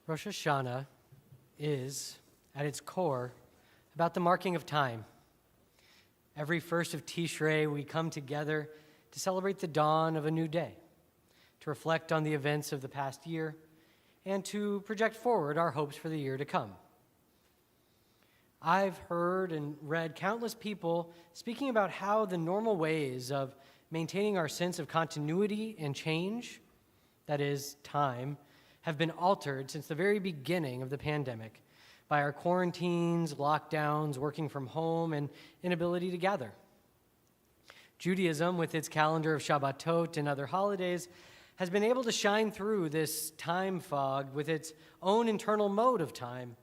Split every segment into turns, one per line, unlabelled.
Rosh Hashanah is, at its core, about the marking of time. Every first of Tishrei, we come together to celebrate the dawn of a new day, to reflect on the events of the past year, and to project forward our hopes for the year to come. I've heard and read countless people speaking about how the normal ways of maintaining our sense of continuity and change, that is, time, have been altered since the very beginning of the pandemic by our quarantines, lockdowns, working from home, and inability to gather. Judaism, with its calendar of Shabbatot and other holidays, has been able to shine through this time fog with its own internal mode of time,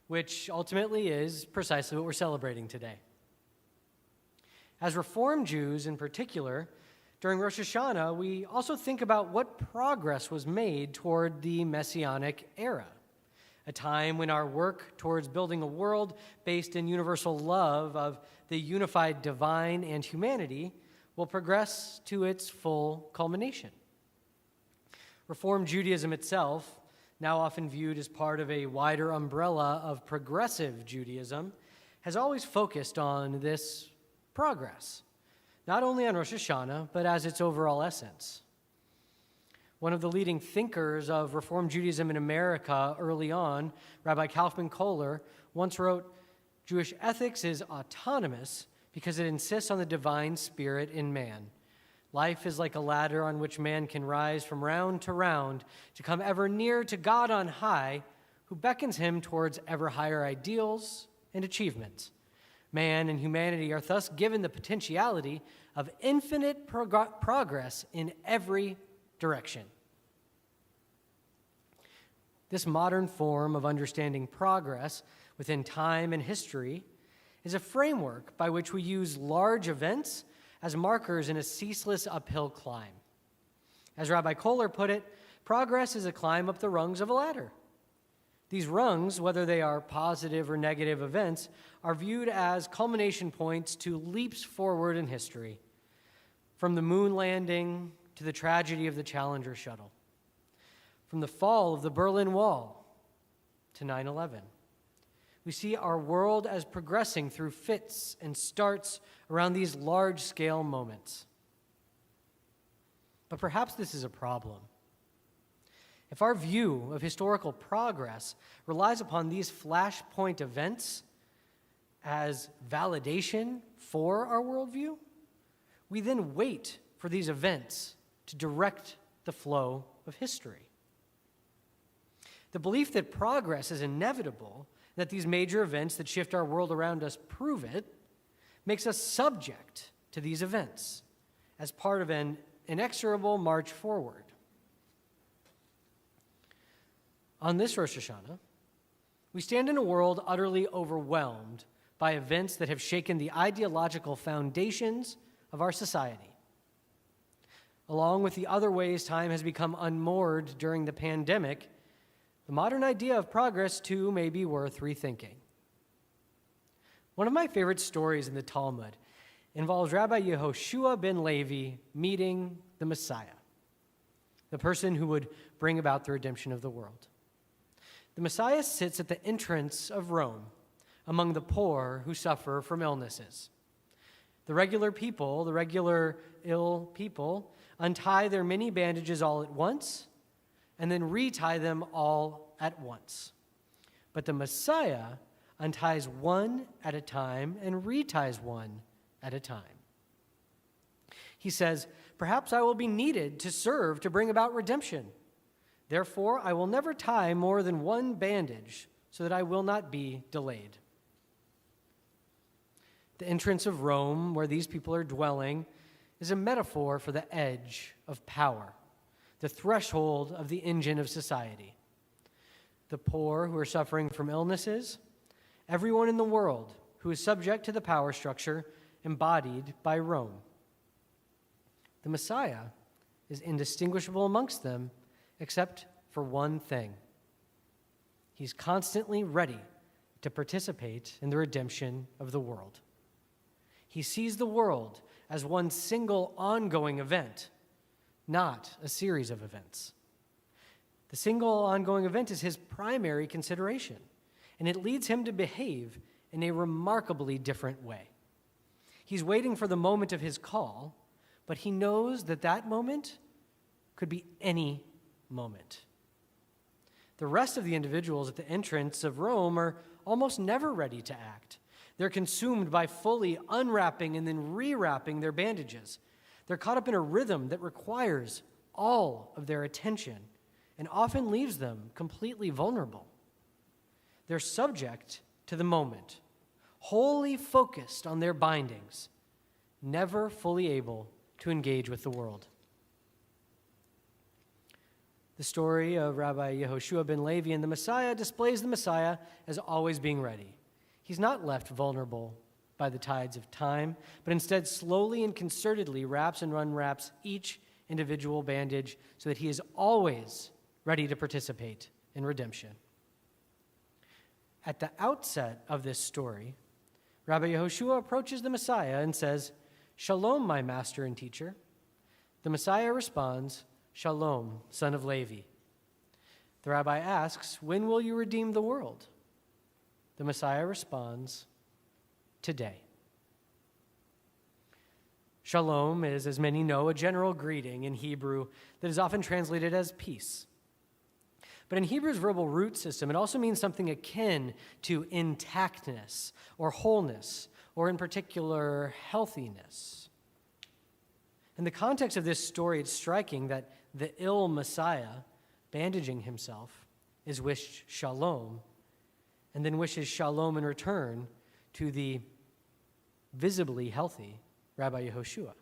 which ultimately is precisely what we're celebrating today. As Reform Jews in particular, during Rosh Hashanah, we also think about what progress was made toward the Messianic era, a time when our work towards building a world based in universal love of the unified divine and humanity will progress to its full culmination. Reform Judaism itself, now often viewed as part of a wider umbrella of progressive Judaism, has always focused on this progress, not only on Rosh Hashanah, but as its overall essence. One of the leading thinkers of Reform Judaism in America early on, Rabbi Kaufman Kohler, once wrote, "Jewish ethics is autonomous because it insists on the divine spirit in man. Life is like a ladder on which man can rise from round to round to come ever nearer to God on high, who beckons him towards ever higher ideals and achievements. Man and humanity are thus given the potentiality of infinite progress in every direction." This modern form of understanding progress within time and history is a framework by which we use large events as markers in a ceaseless uphill climb. As Rabbi Kohler put it, progress is a climb up the rungs of a ladder. These rungs, whether they are positive or negative events, are viewed as culmination points to leaps forward in history, from the moon landing to the tragedy of the Challenger shuttle, from the fall of the Berlin Wall to 9/11. We see our world as progressing through fits and starts around these large-scale moments. But perhaps this is a problem. If our view of historical progress relies upon these flashpoint events as validation for our worldview, we then wait for these events to direct the flow of history. The belief that progress is inevitable, that these major events that shift our world around us prove it, makes us subject to these events as part of an inexorable march forward. On this Rosh Hashanah, we stand in a world utterly overwhelmed by events that have shaken the ideological foundations of our society. Along with the other ways time has become unmoored during the pandemic, the modern idea of progress, too, may be worth rethinking. One of my favorite stories in the Talmud involves Rabbi Yehoshua ben Levi meeting the Messiah, the person who would bring about the redemption of the world. The Messiah sits at the entrance of Rome among the poor who suffer from illnesses. The regular ill people, untie their many bandages all at once and then retie them all at once. But the Messiah unties one at a time and reties one at a time. He says, "Perhaps I will be needed to serve to bring about redemption. Therefore, I will never tie more than one bandage so that I will not be delayed." The entrance of Rome, where these people are dwelling, is a metaphor for the edge of power, the threshold of the engine of society. The poor who are suffering from illnesses, everyone in the world who is subject to the power structure embodied by Rome. The Messiah is indistinguishable amongst them except for one thing. He's constantly ready to participate in the redemption of the world. He sees the world as one single ongoing event, not a series of events. The single ongoing event is his primary consideration, and it leads him to behave in a remarkably different way. He's waiting for the moment of his call, but he knows that that moment could be any moment. The rest of the individuals at the entrance of Rome are almost never ready to act. They're consumed by fully unwrapping and then rewrapping their bandages. They're caught up in a rhythm that requires all of their attention and often leaves them completely vulnerable. They're subject to the moment, wholly focused on their bindings, never fully able to engage with the world. The story of Rabbi Yehoshua ben Levi and the Messiah displays the Messiah as always being ready. He's not left vulnerable by the tides of time, but instead slowly and concertedly wraps and unwraps each individual bandage so that he is always ready to participate in redemption. At the outset of this story, Rabbi Yehoshua approaches the Messiah and says, "Shalom, my master and teacher." The Messiah responds, "Shalom, son of Levi." The rabbi asks, "When will you redeem the world?" The Messiah responds, "Today." Shalom is, as many know, a general greeting in Hebrew that is often translated as peace. But in Hebrew's verbal root system, it also means something akin to intactness or wholeness, or in particular, healthiness. In the context of this story, it's striking that the ill Messiah, bandaging himself, is wished shalom, and then wishes shalom in return to the visibly healthy Rabbi Yehoshua.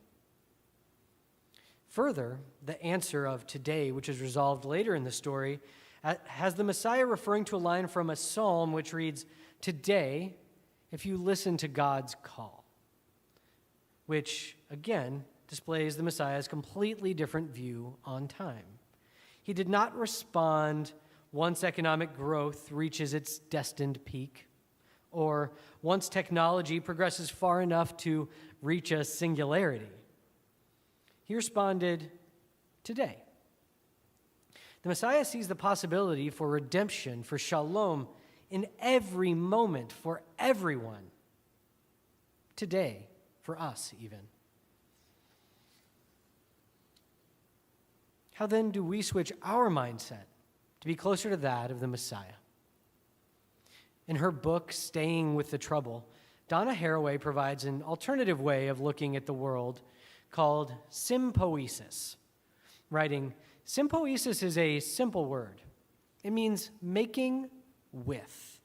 Further, the answer of today, which is resolved later in the story, has the Messiah referring to a line from a psalm which reads, "Today, if you listen to God's call," which, again, displays the Messiah's completely different view on time. He did not respond once economic growth reaches its destined peak, or once technology progresses far enough to reach a singularity. He responded, "Today." The Messiah sees the possibility for redemption, for shalom, in every moment for everyone. Today, for us even. How then do we switch our mindset to be closer to that of the Messiah? In her book, Staying with the Trouble, Donna Haraway provides an alternative way of looking at the world called sympoiesis. Writing, "Sympoiesis is a simple word. It means making with.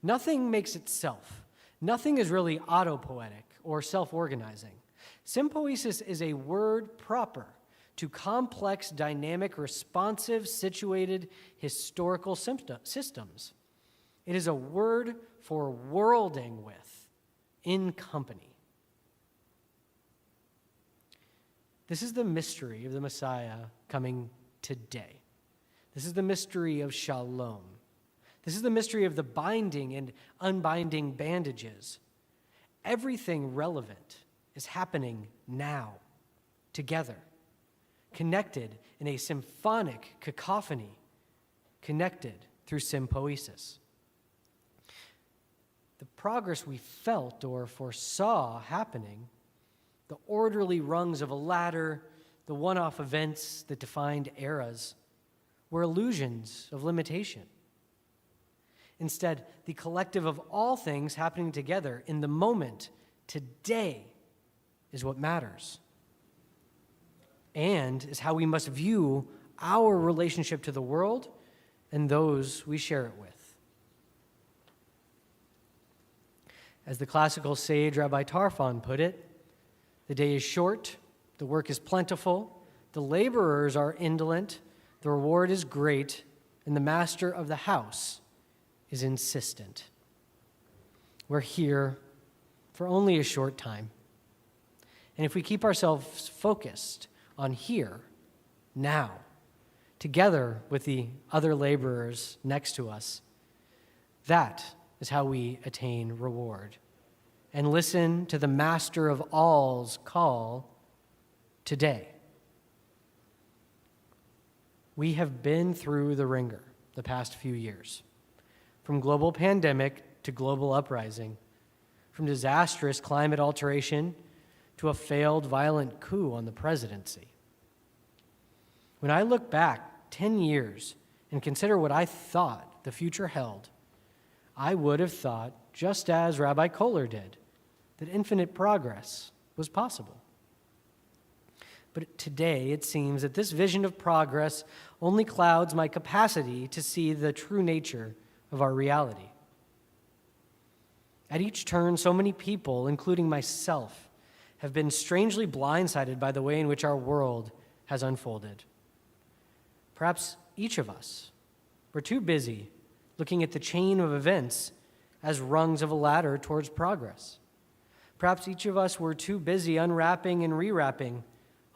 Nothing makes itself. Nothing is really autopoetic or self-organizing. Sympoiesis is a word proper to complex, dynamic, responsive, situated, historical systems. It is a word for worlding with, in company." This is the mystery of the Messiah coming today. This is the mystery of shalom. This is the mystery of the binding and unbinding bandages. Everything relevant is happening now, together, connected in a symphonic cacophony, connected through sympoiesis. The progress we felt or foresaw happening, the orderly rungs of a ladder, the one-off events that defined eras, were illusions of limitation. Instead, the collective of all things happening together in the moment, today, is what matters, and is how we must view our relationship to the world and those we share it with. As the classical sage Rabbi Tarfon put it, the day is short, the work is plentiful, the laborers are indolent, the reward is great, and the master of the house is insistent. We're here for only a short time. And if we keep ourselves focused on here, now, together with the other laborers next to us, that is how we attain reward. And listen to the master of all's call today. We have been through the ringer the past few years, from global pandemic to global uprising, from disastrous climate alteration to a failed violent coup on the presidency. When I look back 10 years and consider what I thought the future held, I would have thought, just as Rabbi Kohler did, that infinite progress was possible. But today, it seems that this vision of progress only clouds my capacity to see the true nature of our reality. At each turn, so many people, including myself, have been strangely blindsided by the way in which our world has unfolded. Perhaps each of us were too busy looking at the chain of events as rungs of a ladder towards progress. Perhaps each of us were too busy unwrapping and rewrapping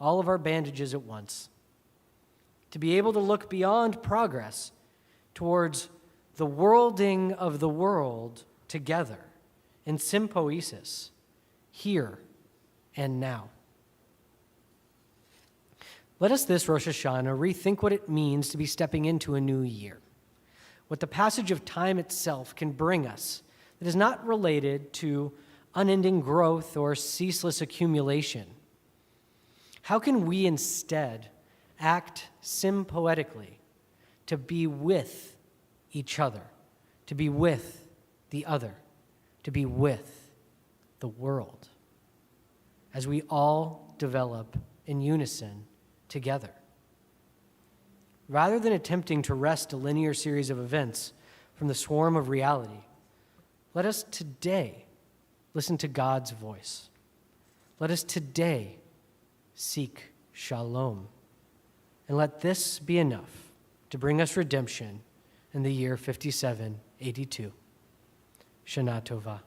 all of our bandages at once. To be able to look beyond progress towards the worlding of the world together in sympoiesis, here and now. Let us this Rosh Hashanah rethink what it means to be stepping into a new year, what the passage of time itself can bring us that is not related to unending growth or ceaseless accumulation. How can we instead act sympoetically to be with each other, to be with the other, to be with the world, as we all develop in unison together? Rather than attempting to wrest a linear series of events from the swarm of reality, let us today listen to God's voice. Let us today seek shalom. And let this be enough to bring us redemption in the year 5782. Shana Tova.